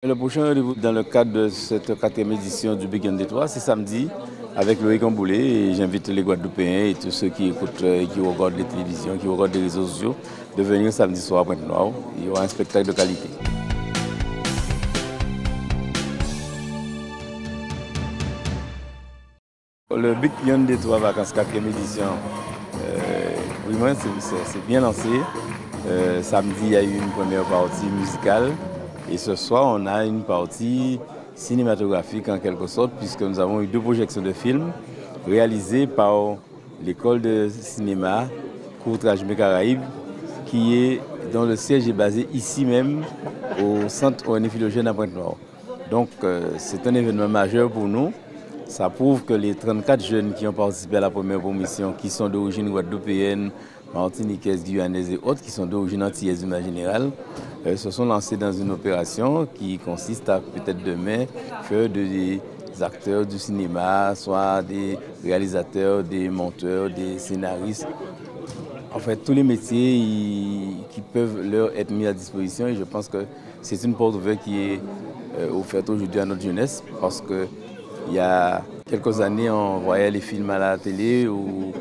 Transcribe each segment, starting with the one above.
Le prochain rendez-vous dans le cadre de cette 4e édition du Big End des Trois, c'est samedi avec Loïc Amboulé et j'invite les Guadeloupéens et tous ceux qui écoutent et qui regardent les télévisions, qui regardent les réseaux sociaux de venir samedi soir à Pointe-Noire. Il y aura un spectacle de qualité. Le Big End des Trois Vacances 4e édition, vraiment c'est bien lancé. Samedi, il y a eu une première partie musicale. Et ce soir, on a une partie cinématographique en quelque sorte, puisque nous avons eu 2 projections de films réalisées par l'école de cinéma Courtrajmé-Caraïbes, dont le siège est basé ici même, au centre ornithologique à Pointe-Noire. Donc c'est un événement majeur pour nous. Ça prouve que les 34 jeunes qui ont participé à la première promotion, qui sont d'origine guadeloupéenne, martiniquaise, guyanaise et autres, qui sont d'origine antillaise d'une manière générale, se sont lancés dans une opération qui consiste à peut-être demain faire des acteurs du cinéma, soit des réalisateurs, des monteurs, des scénaristes. En fait, tous les métiers qui peuvent leur être mis à disposition et je pense que c'est une porte ouverte qui est offerte aujourd'hui à notre jeunesse parce que il y a quelques années, on voyait les films à la télé ou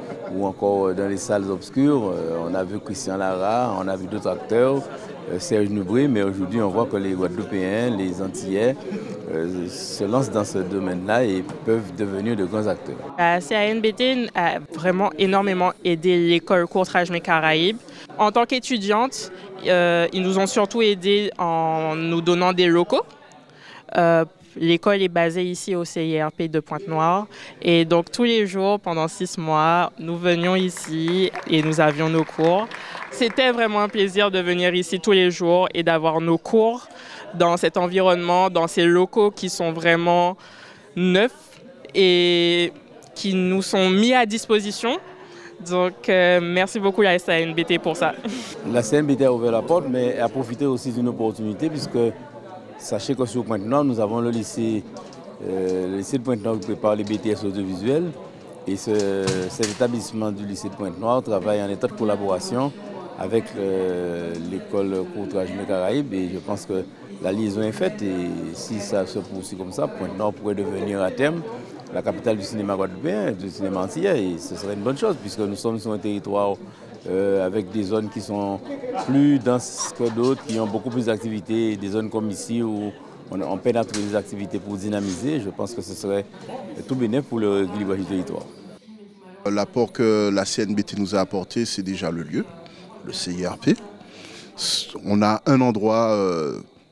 encore dans les salles obscures. On a vu Christian Lara, on a vu d'autres acteurs, Serge Noubré, mais aujourd'hui on voit que les Guadeloupéens, les Antillais se lancent dans ce domaine-là et peuvent devenir de grands acteurs. La CANBT a vraiment énormément aidé l'école Courtrajmé-Caraïbes. En tant qu'étudiante, ils nous ont surtout aidés en nous donnant des locaux. L'école est basée ici au CIRP de Pointe-Noire et donc tous les jours, pendant 6 mois, nous venions ici et nous avions nos cours. C'était vraiment un plaisir de venir ici tous les jours et d'avoir nos cours dans cet environnement, dans ces locaux qui sont vraiment neufs et qui nous sont mis à disposition. Donc, merci beaucoup à la CNBT pour ça. La CNBT a ouvert la porte, mais a profité aussi d'une opportunité puisque sachez que sur Pointe-Noire, nous avons le lycée de Pointe-Noire qui prépare les BTS audiovisuels. Et cet établissement du lycée de Pointe-Noire travaille en état de collaboration avec l'école Courtrajmé-Caraïbes. Et je pense que la liaison est faite. Et si ça se poursuit comme ça, Pointe-Noire pourrait devenir à terme la capitale du cinéma guadeloupéen, du cinéma antillais. Et ce serait une bonne chose puisque nous sommes sur un territoire avec des zones qui sont plus denses que d'autres, qui ont beaucoup plus d'activités, des zones comme ici où on peine à trouver des activités pour dynamiser. Je pense que ce serait tout bénéfique pour le rééquilibrage du territoire. L'apport que la CNBT nous a apporté, c'est déjà le lieu, le CIRP. On a un endroit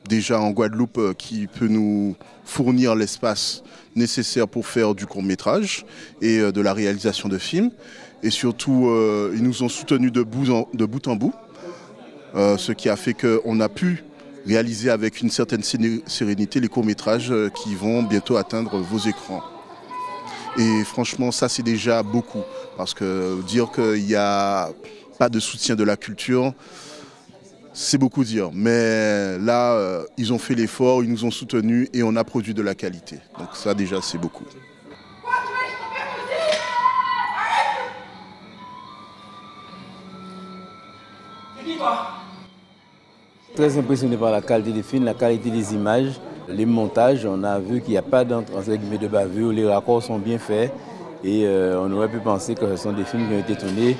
déjà en Guadeloupe qui peut nous fournir l'espace nécessaire pour faire du court-métrage et de la réalisation de films. Et surtout, ils nous ont soutenus de bout en bout, ce qui a fait qu'on a pu réaliser avec une certaine sérénité les courts-métrages qui vont bientôt atteindre vos écrans. Et franchement, ça c'est déjà beaucoup, parce que dire qu'il n'y a pas de soutien de la culture, c'est beaucoup dire. Mais là, ils ont fait l'effort, ils nous ont soutenus et on a produit de la qualité. Donc ça déjà, c'est beaucoup. Très impressionné par la qualité des films, la qualité des images, les montages. On a vu qu'il n'y a pas de bavure, les raccords sont bien faits et on aurait pu penser que ce sont des films qui ont été tournés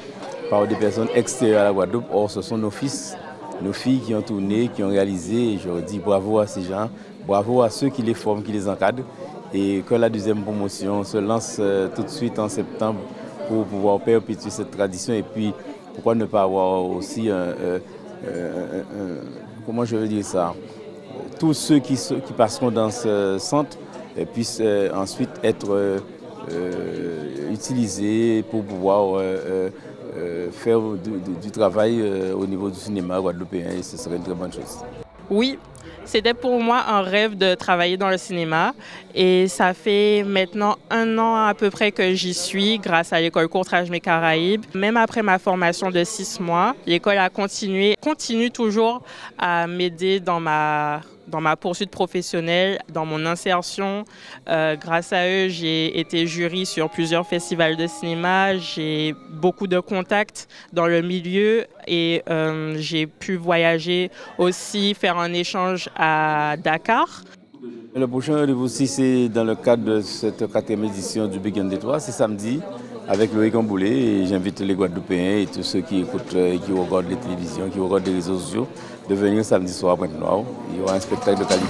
par des personnes extérieures à la Guadeloupe. Or, ce sont nos fils, nos filles qui ont tourné, qui ont réalisé. Et je dis bravo à ces gens, bravo à ceux qui les forment, qui les encadrent et que la 2e promotion se lance tout de suite en septembre pour pouvoir perpétuer cette tradition et puis pourquoi ne pas avoir aussi comment je veux dire ça, tous ceux qui passeront dans ce centre puissent ensuite être utilisés pour pouvoir faire du travail au niveau du cinéma guadeloupéen et ce serait une très bonne chose. Oui, c'était pour moi un rêve de travailler dans le cinéma et ça fait maintenant 1 an à peu près que j'y suis grâce à l'école Courtrajmé-Caraïbes. Même après ma formation de 6 mois, l'école a continue toujours à m'aider dans ma dans ma poursuite professionnelle, dans mon insertion. Grâce à eux, j'ai été jury sur plusieurs festivals de cinéma. J'ai beaucoup de contacts dans le milieu et j'ai pu voyager aussi, faire un échange à Dakar. Le prochain rendez-vous aussi, c'est dans le cadre de cette 4e édition du Big Band Détroit. C'est samedi avec Loïc Amboulé et j'invite les Guadeloupéens et tous ceux qui écoutent et qui regardent les télévisions, qui regardent les réseaux sociaux de venir samedi soir à Pointe-Noire. Il y aura un spectacle de qualité.